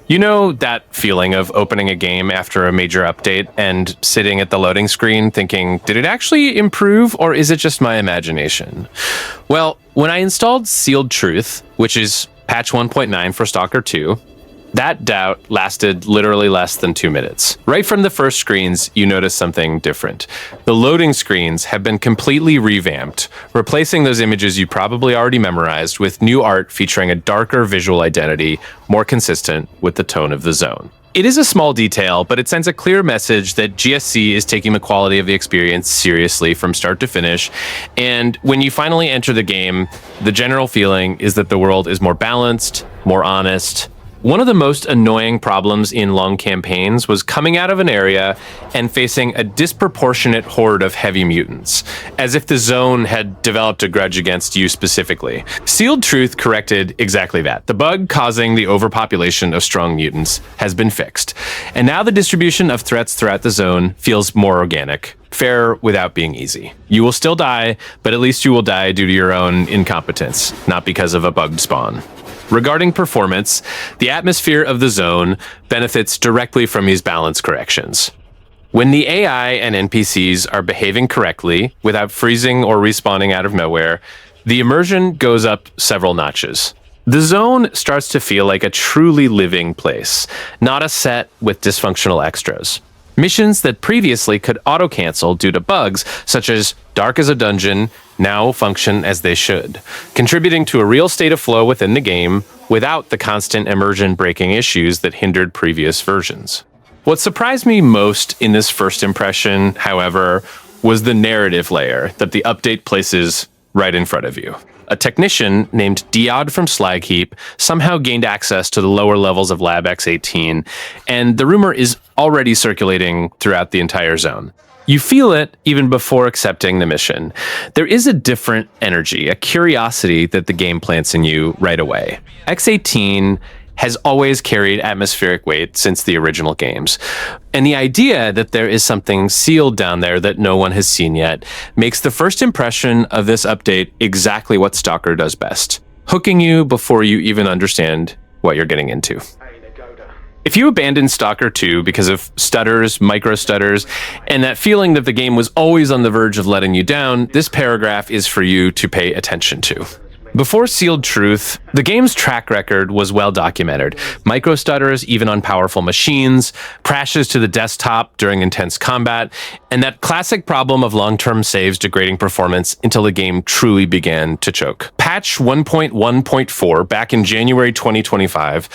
You know that feeling of opening a game after a major update and sitting at the loading screen thinking, did it actually improve or is it just my imagination? Well, when I installed Sealed Truth, which is patch 1.9 for Stalker 2, that doubt lasted literally less than 2 minutes. Right from the first screens, you notice something different. The loading screens have been completely revamped, replacing those images you probably already memorized with new art featuring a darker visual identity, more consistent with the tone of the zone. It is a small detail, but it sends a clear message that GSC is taking the quality of the experience seriously from start to finish. And when you finally enter the game, the general feeling is that the world is more balanced, more honest. One of the most annoying problems in long campaigns was coming out of an area and facing a disproportionate horde of heavy mutants, as if the zone had developed a grudge against you specifically. Sealed Truth corrected exactly that. The bug causing the overpopulation of strong mutants has been fixed, and now the distribution of threats throughout the zone feels more organic. Fair without being easy. You will still die, but at least you will die due to your own incompetence, not because of a bugged spawn. Regarding performance, the atmosphere of the zone benefits directly from these balance corrections. When the AI and NPCs are behaving correctly, without freezing or respawning out of nowhere, the immersion goes up several notches. The zone starts to feel like a truly living place, not a set with dysfunctional extras. Missions that previously could auto-cancel due to bugs, such as Dark as a Dungeon, now function as they should, contributing to a real state of flow within the game without the constant immersion-breaking issues that hindered previous versions. What surprised me most in this first impression, however, was the narrative layer that the update places right in front of you. A technician named Diod from Slagheap somehow gained access to the lower levels of Lab X18, and the rumor is already circulating throughout the entire zone. You feel it even before accepting the mission. There is a different energy, a curiosity that the game plants in you right away. X18 has always carried atmospheric weight since the original games. And the idea that there is something sealed down there that no one has seen yet makes the first impression of this update exactly what Stalker does best, hooking you before you even understand what you're getting into. If you abandoned Stalker 2 because of stutters, micro stutters, and that feeling that the game was always on the verge of letting you down, this paragraph is for you to pay attention to. Before Sealed Truth, the game's track record was well documented. Micro stutters even on powerful machines, crashes to the desktop during intense combat, and that classic problem of long-term saves degrading performance until the game truly began to choke. Patch 1.1.4 back in January 2025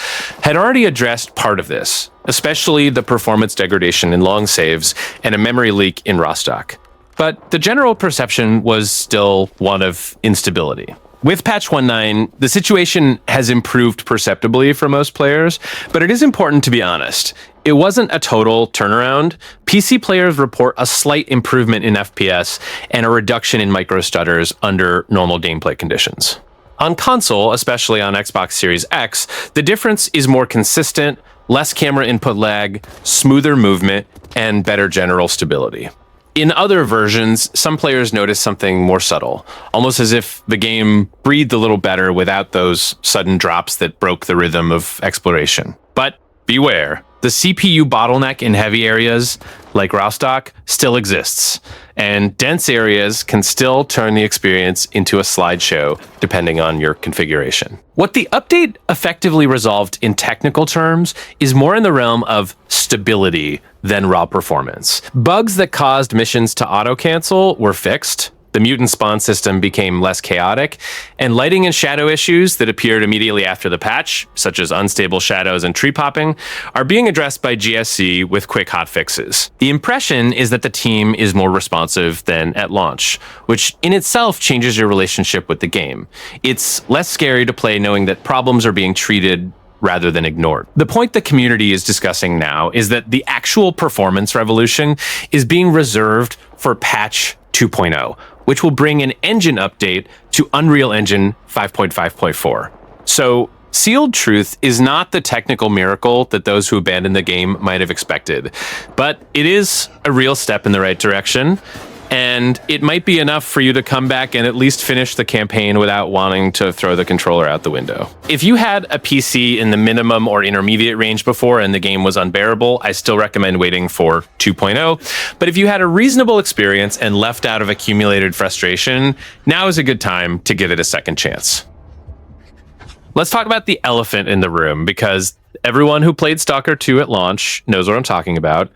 had already addressed part of this, especially the performance degradation in long saves and a memory leak in raw stock. But the general perception was still one of instability. With patch 1.9, the situation has improved perceptibly for most players, but it is important to be honest. It wasn't a total turnaround. PC players report a slight improvement in FPS and a reduction in micro stutters under normal gameplay conditions. On console, especially on Xbox Series X, the difference is more consistent, less camera input lag, smoother movement, and better general stability. In other versions, some players notice something more subtle, almost as if the game breathed a little better without those sudden drops that broke the rhythm of exploration. But beware, the CPU bottleneck in heavy areas, like Rostock, still exists, and dense areas can still turn the experience into a slideshow depending on your configuration. What the update effectively resolved in technical terms is more in the realm of stability than raw performance. Bugs that caused missions to auto-cancel were fixed, the mutant spawn system became less chaotic, and lighting and shadow issues that appeared immediately after the patch, such as unstable shadows and tree popping, are being addressed by GSC with quick hotfixes. The impression is that the team is more responsive than at launch, which in itself changes your relationship with the game. It's less scary to play knowing that problems are being treated rather than ignored. The point the community is discussing now is that the actual performance revolution is being reserved for patch 2.0, which will bring an engine update to Unreal Engine 5.5.4. So, Sealed Truth is not the technical miracle that those who abandoned the game might have expected, but it is a real step in the right direction. and it might be enough for you to come back and at least finish the campaign without wanting to throw the controller out the window. If you had a PC in the minimum or intermediate range before and the game was unbearable, I still recommend waiting for 2.0. But if you had a reasonable experience and left out of accumulated frustration, now is a good time to give it a second chance. Let's talk about the elephant in the room, because everyone who played Stalker 2 at launch knows what I'm talking about.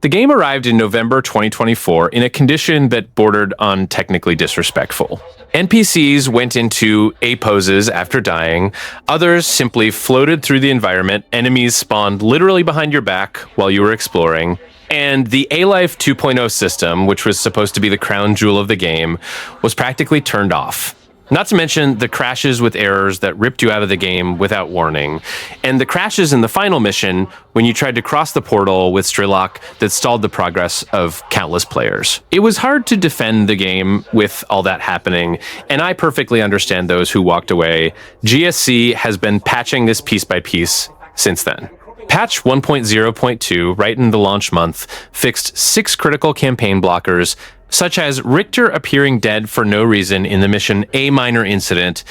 The game arrived in November 2024 in a condition that bordered on technically disrespectful. NPCs went into A poses after dying, others simply floated through the environment, enemies spawned literally behind your back while you were exploring, and the A-Life 2.0 system, which was supposed to be the crown jewel of the game, was practically turned off. Not to mention the crashes with errors that ripped you out of the game without warning, and the crashes in the final mission when you tried to cross the portal with Strillock that stalled the progress of countless players. It was hard to defend the game with all that happening, and I perfectly understand those who walked away. GSC has been patching this piece by piece since then. Patch 1.0.2, right in the launch month, fixed 6 critical campaign blockers, such as Richter appearing dead for no reason in the mission A Minor Incident,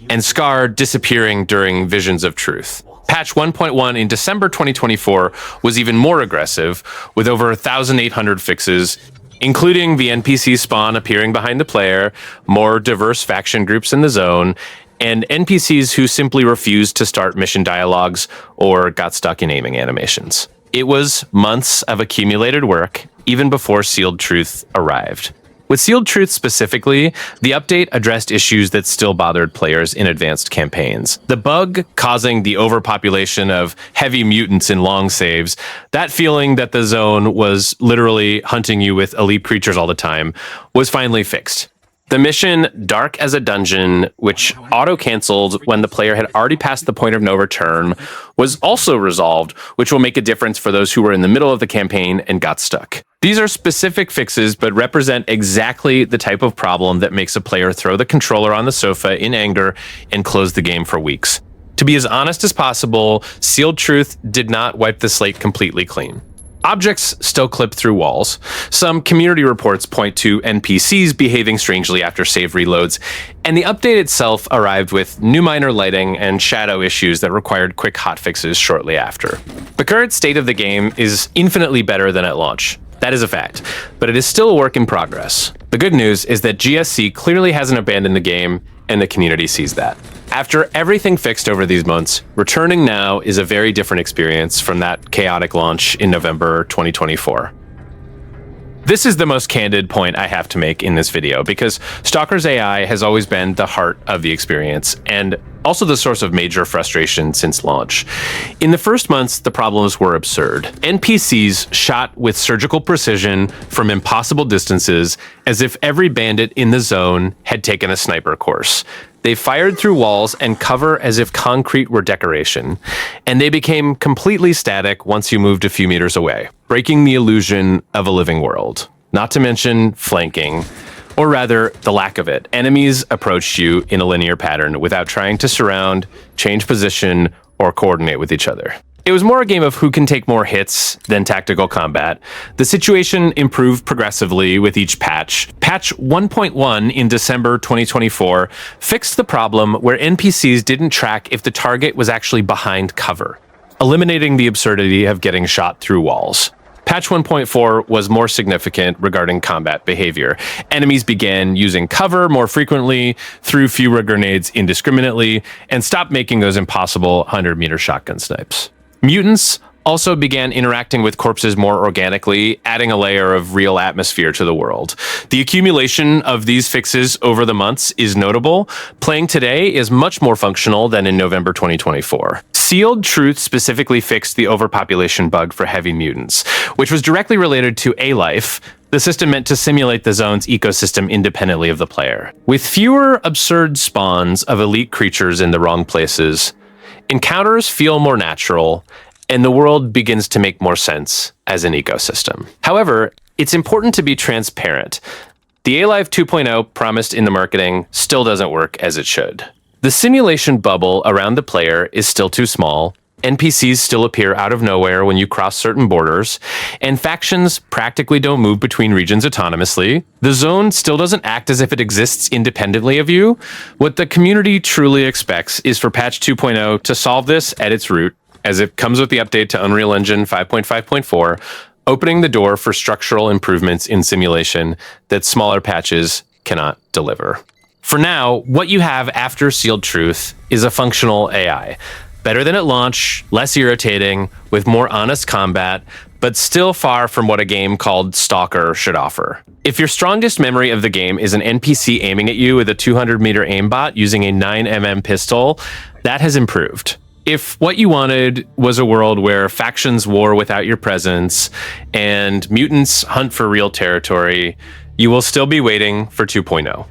and Scar disappearing during Visions of Truth. Patch 1.1 in December 2024 was even more aggressive, with over 1,800 fixes, including the NPC spawn appearing behind the player, more diverse faction groups in the zone, and NPCs who simply refused to start mission dialogues or got stuck in aiming animations. It was months of accumulated work, even before Sealed Truth arrived. With Sealed Truth specifically, the update addressed issues that still bothered players in advanced campaigns. The bug causing the overpopulation of heavy mutants in long saves, that feeling that the zone was literally hunting you with elite creatures all the time, was finally fixed. The mission Dark as a Dungeon, which auto-canceled when the player had already passed the point of no return, was also resolved, which will make a difference for those who were in the middle of the campaign and got stuck. These are specific fixes, but represent exactly the type of problem that makes a player throw the controller on the sofa in anger and close the game for weeks. To be as honest as possible, Sealed Truth did not wipe the slate completely clean. Objects still clip through walls. Some community reports point to NPCs behaving strangely after save reloads, and the update itself arrived with new minor lighting and shadow issues that required quick hotfixes shortly after. The current state of the game is infinitely better than at launch. That is a fact, but it is still a work in progress. The good news is that GSC clearly hasn't abandoned the game, and the community sees that. After everything fixed over these months, returning now is a very different experience from that chaotic launch in November 2024. This is the most candid point I have to make in this video, because Stalker's AI has always been the heart of the experience, and also the source of major frustration since launch. In the first months, the problems were absurd. NPCs shot with surgical precision from impossible distances, as if every bandit in the zone had taken a sniper course. They fired through walls and cover as if concrete were decoration, and they became completely static once you moved a few meters away, breaking the illusion of a living world. Not to mention flanking, or rather, the lack of it. Enemies approached you in a linear pattern without trying to surround, change position, or coordinate with each other. It was more a game of who can take more hits than tactical combat. The situation improved progressively with each patch. Patch 1.1 in December 2024 fixed the problem where NPCs didn't track if the target was actually behind cover, eliminating the absurdity of getting shot through walls. Patch 1.4 was more significant regarding combat behavior. Enemies began using cover more frequently, threw fewer grenades indiscriminately, and stopped making those impossible 100-meter shotgun snipes. Mutants also began interacting with corpses more organically, adding a layer of real atmosphere to the world. The accumulation of these fixes over the months is notable. Playing today is much more functional than in November 2024. Sealed Truth specifically fixed the overpopulation bug for heavy mutants, which was directly related to A-Life, the system meant to simulate the zone's ecosystem independently of the player. With fewer absurd spawns of elite creatures in the wrong places, encounters feel more natural, and the world begins to make more sense as an ecosystem. However, it's important to be transparent. The A-Life 2.0 promised in the marketing still doesn't work as it should. The simulation bubble around the player is still too small, NPCs still appear out of nowhere when you cross certain borders, and factions practically don't move between regions autonomously. The zone still doesn't act as if it exists independently of you. What the community truly expects is for patch 2.0 to solve this at its root, as it comes with the update to Unreal Engine 5.5.4, opening the door for structural improvements in simulation that smaller patches cannot deliver. For now, what you have after Sealed Truth is a functional AI. Better than at launch, less irritating, with more honest combat, but still far from what a game called Stalker should offer. If your strongest memory of the game is an NPC aiming at you with a 200-meter aimbot using a 9mm pistol, that has improved. If what you wanted was a world where factions war without your presence and mutants hunt for real territory, you will still be waiting for 2.0.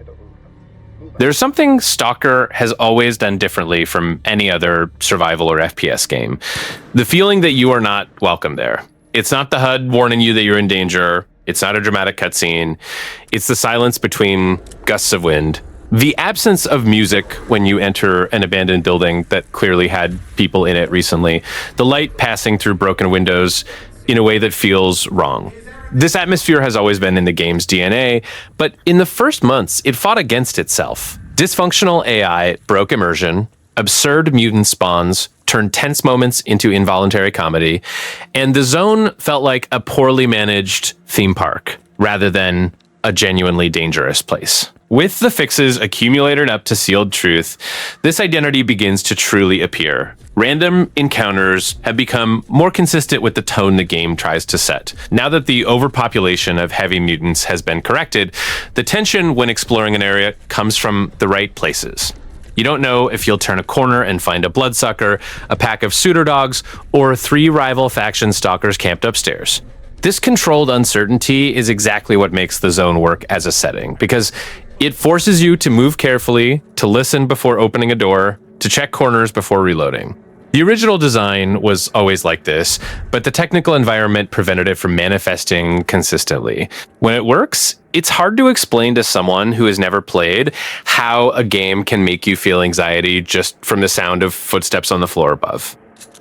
There's something Stalker has always done differently from any other survival or FPS game. The feeling that you are not welcome there. It's not the HUD warning you that you're in danger. It's not a dramatic cutscene. It's the silence between gusts of wind. The absence of music when you enter an abandoned building that clearly had people in it recently. The light passing through broken windows in a way that feels wrong. This atmosphere has always been in the game's DNA, but in the first months, it fought against itself. Dysfunctional AI broke immersion, absurd mutant spawns turned tense moments into involuntary comedy, and the zone felt like a poorly managed theme park rather than a genuinely dangerous place. With the fixes accumulated up to Sealed Truth, this identity begins to truly appear. Random encounters have become more consistent with the tone the game tries to set. Now that the overpopulation of heavy mutants has been corrected, the tension when exploring an area comes from the right places. You don't know if you'll turn a corner and find a bloodsucker, a pack of suitor dogs, or 3 rival faction stalkers camped upstairs. This controlled uncertainty is exactly what makes the zone work as a setting, because it forces you to move carefully, to listen before opening a door, to check corners before reloading. The original design was always like this, but the technical environment prevented it from manifesting consistently. When it works, it's hard to explain to someone who has never played how a game can make you feel anxiety just from the sound of footsteps on the floor above.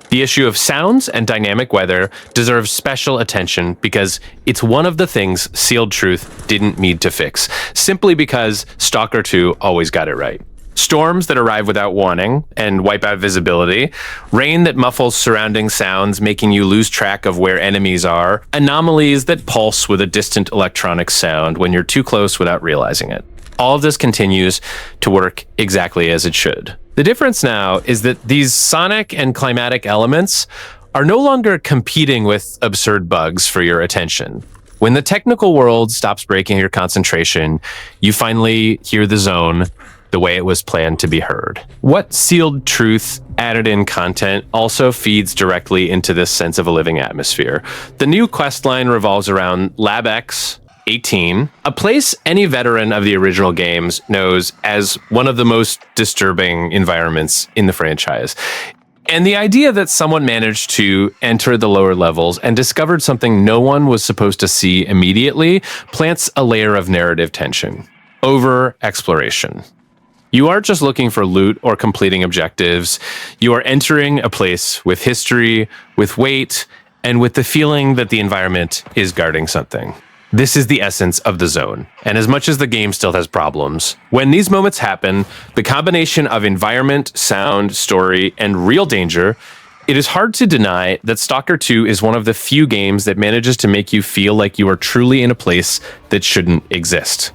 The issue of sounds and dynamic weather deserves special attention because it's one of the things Sealed Truth didn't need to fix, simply because Stalker 2 always got it right. Storms that arrive without warning and wipe out visibility, rain that muffles surrounding sounds, making you lose track of where enemies are, anomalies that pulse with a distant electronic sound when you're too close without realizing it. All of this continues to work exactly as it should. The difference now is that these sonic and climatic elements are no longer competing with absurd bugs for your attention. When the technical world stops breaking your concentration, you finally hear the zone the way it was planned to be heard. What Sealed Truth added in content also feeds directly into this sense of a living atmosphere. The new questline revolves around Lab X 18, a place any veteran of the original games knows as one of the most disturbing environments in the franchise. And the idea that someone managed to enter the lower levels and discovered something no one was supposed to see immediately plants a layer of narrative tension. Over-exploration. You aren't just looking for loot or completing objectives. You are entering a place with history, with weight, and with the feeling that the environment is guarding something. This is the essence of the zone, and as much as the game still has problems, when these moments happen, the combination of environment, sound, story, and real danger, it is hard to deny that Stalker 2 is one of the few games that manages to make you feel like you are truly in a place that shouldn't exist.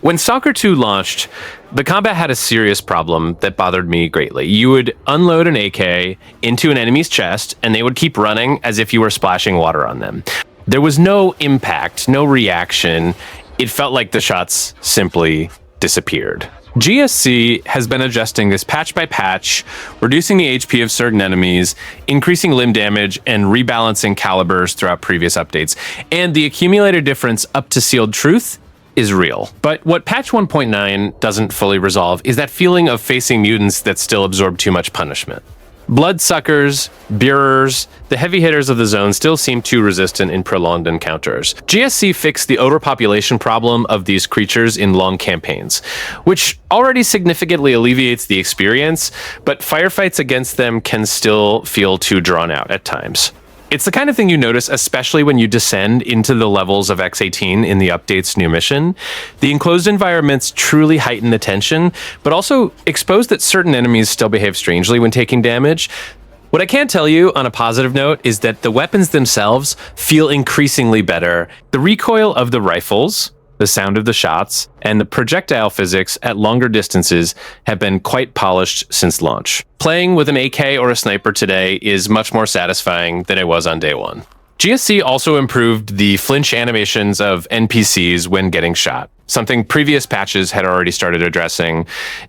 When Stalker 2 launched, the combat had a serious problem that bothered me greatly. You would unload an AK into an enemy's chest, and they would keep running as if you were splashing water on them. There was no impact, no reaction. It felt like the shots simply disappeared. GSC has been adjusting this patch by patch, reducing the HP of certain enemies, increasing limb damage, and rebalancing calibers throughout previous updates. And the accumulated difference up to Sealed Truth is real. But what patch 1.9 doesn't fully resolve is that feeling of facing mutants that still absorb too much punishment. Bloodsuckers, Beerers, the heavy hitters of the zone still seem too resistant in prolonged encounters. GSC fixed the overpopulation problem of these creatures in long campaigns, which already significantly alleviates the experience, but firefights against them can still feel too drawn out at times. It's the kind of thing you notice, especially when you descend into the levels of X18 in the update's new mission. The enclosed environments truly heighten the tension, but also expose that certain enemies still behave strangely when taking damage. What I can tell you on a positive note is that the weapons themselves feel increasingly better. The recoil of the rifles, the sound of the shots, and the projectile physics at longer distances have been quite polished since launch. Playing with an AK or a sniper today is much more satisfying than it was on day one. GSC also improved the flinch animations of NPCs when getting shot, something previous patches had already started addressing,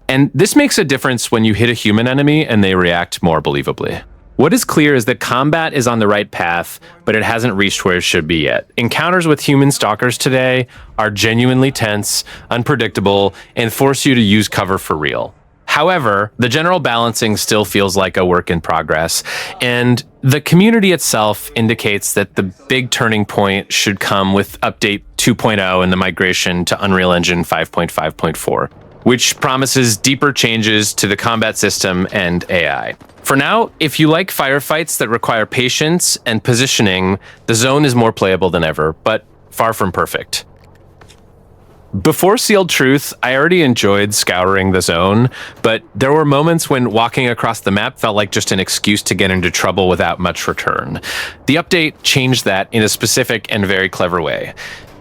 and this makes a difference when you hit a human enemy and they react more believably. What is clear is that combat is on the right path, but it hasn't reached where it should be yet. Encounters with human stalkers today are genuinely tense, unpredictable, and force you to use cover for real. However, the general balancing still feels like a work in progress, and the community itself indicates that the big turning point should come with Update 2.0 and the migration to Unreal Engine 5.5.4, which promises deeper changes to the combat system and AI. For now, if you like firefights that require patience and positioning, the zone is more playable than ever, but far from perfect. Before Sealed Truth, I already enjoyed scouring the zone, but there were moments when walking across the map felt like just an excuse to get into trouble without much return. The update changed that in a specific and very clever way.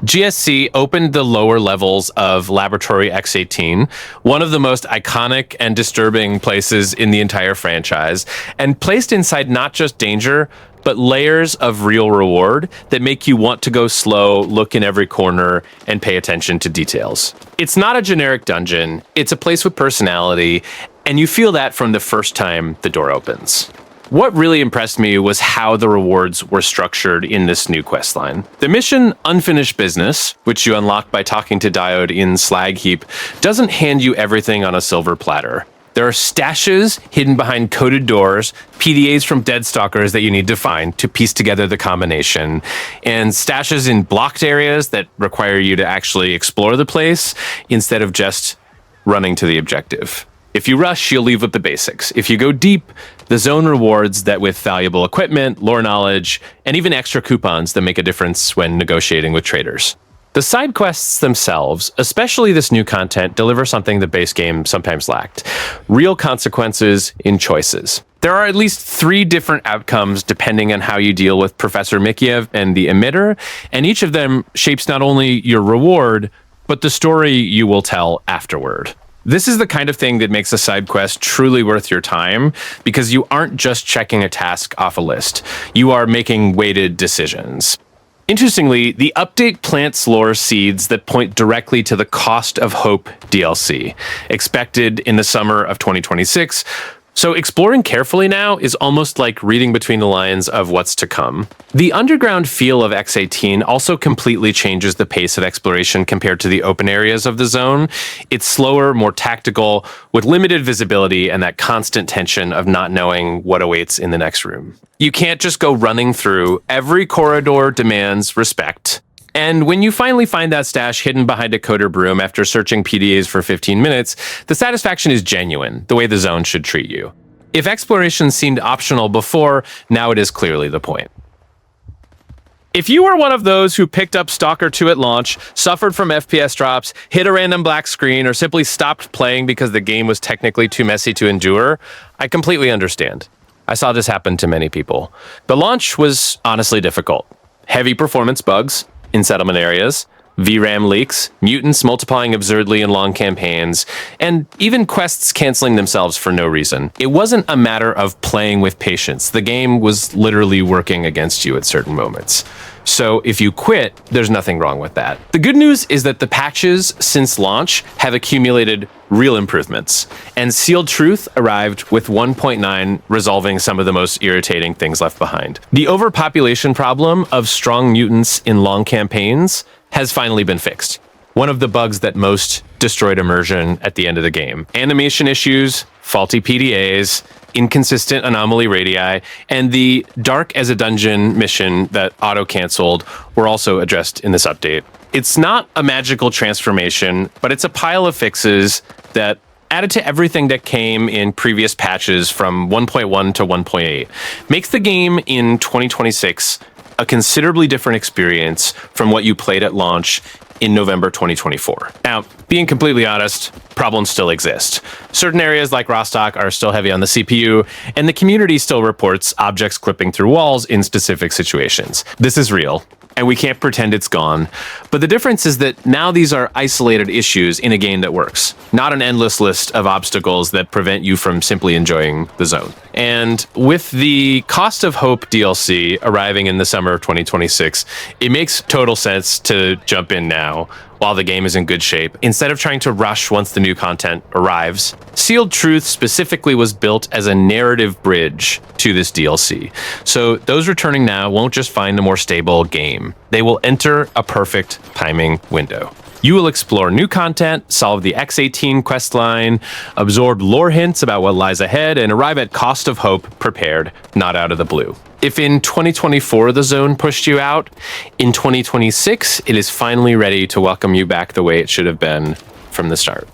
GSC opened the lower levels of Laboratory X18, one of the most iconic and disturbing places in the entire franchise, and placed inside not just danger, but layers of real reward that make you want to go slow, look in every corner, and pay attention to details. It's not a generic dungeon, it's a place with personality, and you feel that from the first time the door opens. What really impressed me was how the rewards were structured in this new questline. The mission Unfinished Business, which you unlock by talking to Diode in Slag Heap, doesn't hand you everything on a silver platter. There are stashes hidden behind coded doors, PDAs from dead stalkers that you need to find to piece together the combination, and stashes in blocked areas that require you to actually explore the place instead of just running to the objective. If you rush, you'll leave with the basics. If you go deep, the zone rewards that with valuable equipment, lore knowledge, and even extra coupons that make a difference when negotiating with traders. The side quests themselves, especially this new content, deliver something the base game sometimes lacked: real consequences in choices. There are at least 3 different outcomes depending on how you deal with Professor Mikiev and the Emitter, and each of them shapes not only your reward, but the story you will tell afterward. This is the kind of thing that makes a side quest truly worth your time, because you aren't just checking a task off a list. You are making weighted decisions. Interestingly, the update plants lore seeds that point directly to the Cost of Hope DLC, expected in the summer of 2026. So exploring carefully now is almost like reading between the lines of what's to come. The underground feel of X18 also completely changes the pace of exploration compared to the open areas of the zone. It's slower, more tactical, with limited visibility and that constant tension of not knowing what awaits in the next room. You can't just go running through. Every corridor demands respect. And when you finally find that stash hidden behind a coder broom after searching PDAs for 15 minutes, the satisfaction is genuine, the way the zone should treat you. If exploration seemed optional before, now it is clearly the point. If you were one of those who picked up Stalker 2 at launch, suffered from FPS drops, hit a random black screen, or simply stopped playing because the game was technically too messy to endure, I completely understand. I saw this happen to many people. The launch was honestly difficult. Heavy performance bugs in settlement areas, VRAM leaks, mutants multiplying absurdly in long campaigns, and even quests canceling themselves for no reason. It wasn't a matter of playing with patience. The game was literally working against you at certain moments. So if you quit, there's nothing wrong with that. The good news is that the patches since launch have accumulated real improvements, and Sealed Truth arrived with 1.9 resolving some of the most irritating things left behind. The overpopulation problem of strong mutants in long campaigns has finally been fixed. One of the bugs that most destroyed immersion at the end of the game. Animation issues, faulty PDAs, inconsistent anomaly radii, and the dark as a dungeon mission that auto-canceled were also addressed in this update. It's not a magical transformation, but it's a pile of fixes that added to everything that came in previous patches from 1.1 to 1.8, makes the game in 2026 a considerably different experience from what you played at launch in November 2024. Now, being completely honest, problems still exist. Certain areas like Rostock are still heavy on the CPU, and the community still reports objects clipping through walls in specific situations. This is real, and we can't pretend it's gone. But the difference is that now these are isolated issues in a game that works, not an endless list of obstacles that prevent you from simply enjoying the zone. And with the Cost of Hope DLC arriving in the summer of 2026, it makes total sense to jump in now while the game is in good shape, instead of trying to rush once the new content arrives. Sealed Truth specifically was built as a narrative bridge to this DLC. So those returning now won't just find a more stable game. They will enter a perfect timing window. You will explore new content, solve the X18 questline, absorb lore hints about what lies ahead, and arrive at Cost of Hope prepared, not out of the blue. If in 2024 the zone pushed you out, in 2026 it is finally ready to welcome you back the way it should have been from the start.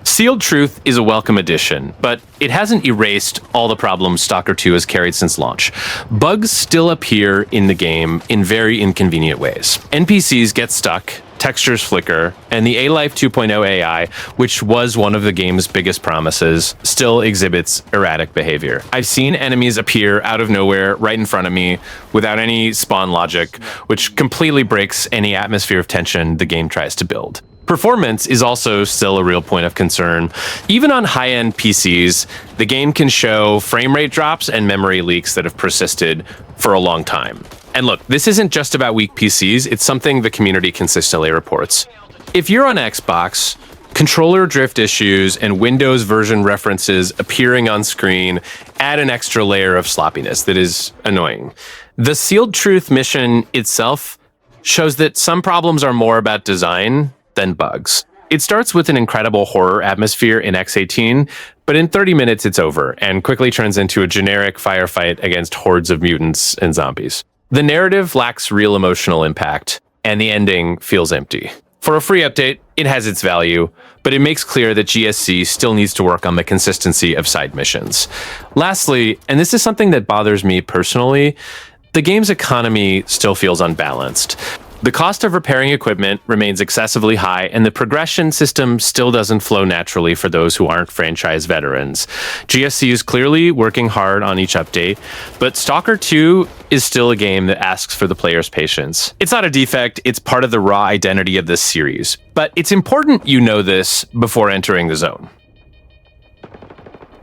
Sealed Truth is a welcome addition, but it hasn't erased all the problems Stalker 2 has carried since launch. Bugs still appear in the game in very inconvenient ways. NPCs get stuck, textures flicker, and the A-Life 2.0 AI, which was one of the game's biggest promises, still exhibits erratic behavior. I've seen enemies appear out of nowhere right in front of me without any spawn logic, which completely breaks any atmosphere of tension the game tries to build. Performance is also still a real point of concern. Even on high-end PCs, the game can show frame rate drops and memory leaks that have persisted for a long time. And look, this isn't just about weak PCs, it's something the community consistently reports. If you're on Xbox, controller drift issues and Windows version references appearing on screen add an extra layer of sloppiness that is annoying. The Sealed Truth mission itself shows that some problems are more about design than bugs. It starts with an incredible horror atmosphere in X18, but in 30 minutes it's over and quickly turns into a generic firefight against hordes of mutants and zombies. The narrative lacks real emotional impact, and the ending feels empty. For a free update, it has its value, but it makes clear that GSC still needs to work on the consistency of side missions. Lastly, and this is something that bothers me personally, the game's economy still feels unbalanced. The cost of repairing equipment remains excessively high, and the progression system still doesn't flow naturally for those who aren't franchise veterans. GSC is clearly working hard on each update, but Stalker 2 is still a game that asks for the player's patience. It's not a defect, it's part of the raw identity of this series, but it's important you know this before entering the zone.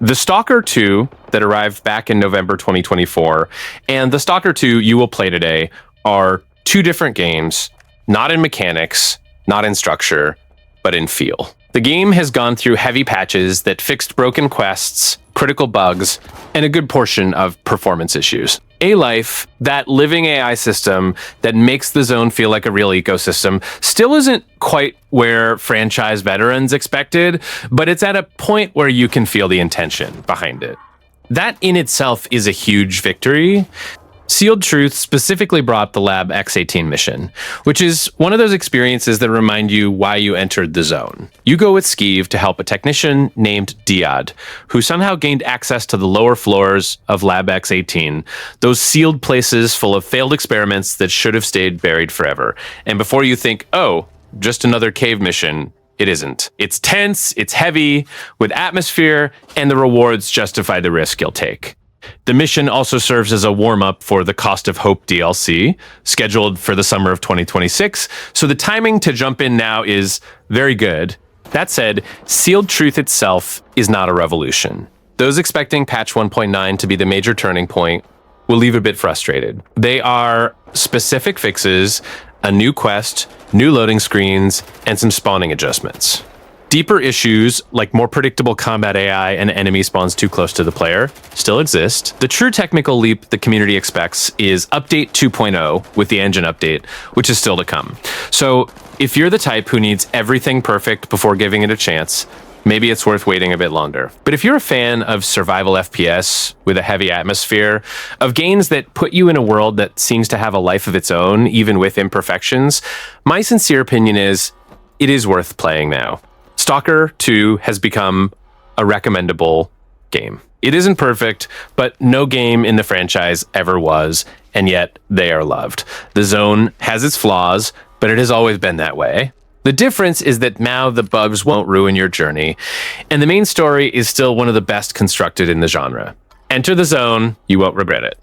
The Stalker 2 that arrived back in November 2024 and the Stalker 2 you will play today are two different games, not in mechanics, not in structure, but in feel. The game has gone through heavy patches that fixed broken quests, critical bugs, and a good portion of performance issues. A-Life, that living AI system that makes the zone feel like a real ecosystem, still isn't quite where franchise veterans expected, but it's at a point where you can feel the intention behind it. That in itself is a huge victory. Sealed Truth specifically brought the Lab X18 mission, which is one of those experiences that remind you why you entered the zone. You go with Skeeve to help a technician named Diad, who somehow gained access to the lower floors of Lab X18, those sealed places full of failed experiments that should have stayed buried forever. And before you think, oh, just another cave mission, it isn't. It's tense, it's heavy, with atmosphere, and the rewards justify the risk you'll take. The mission also serves as a warm-up for the Cost of Hope DLC, scheduled for the summer of 2026, so the timing to jump in now is very good. That said, Sealed Truth itself is not a revolution. Those expecting patch 1.9 to be the major turning point will leave a bit frustrated. They are specific fixes, a new quest, new loading screens, and some spawning adjustments. Deeper issues, like more predictable combat AI and enemy spawns too close to the player, still exist. The true technical leap the community expects is Update 2.0 with the engine update, which is still to come. So if you're the type who needs everything perfect before giving it a chance, maybe it's worth waiting a bit longer. But if you're a fan of survival FPS with a heavy atmosphere, of games that put you in a world that seems to have a life of its own, even with imperfections, my sincere opinion is it is worth playing now. Stalker 2 has become a recommendable game. It isn't perfect, but no game in the franchise ever was, and yet they are loved. The Zone has its flaws, but it has always been that way. The difference is that now the bugs won't ruin your journey, and the main story is still one of the best constructed in the genre. Enter the Zone, you won't regret it.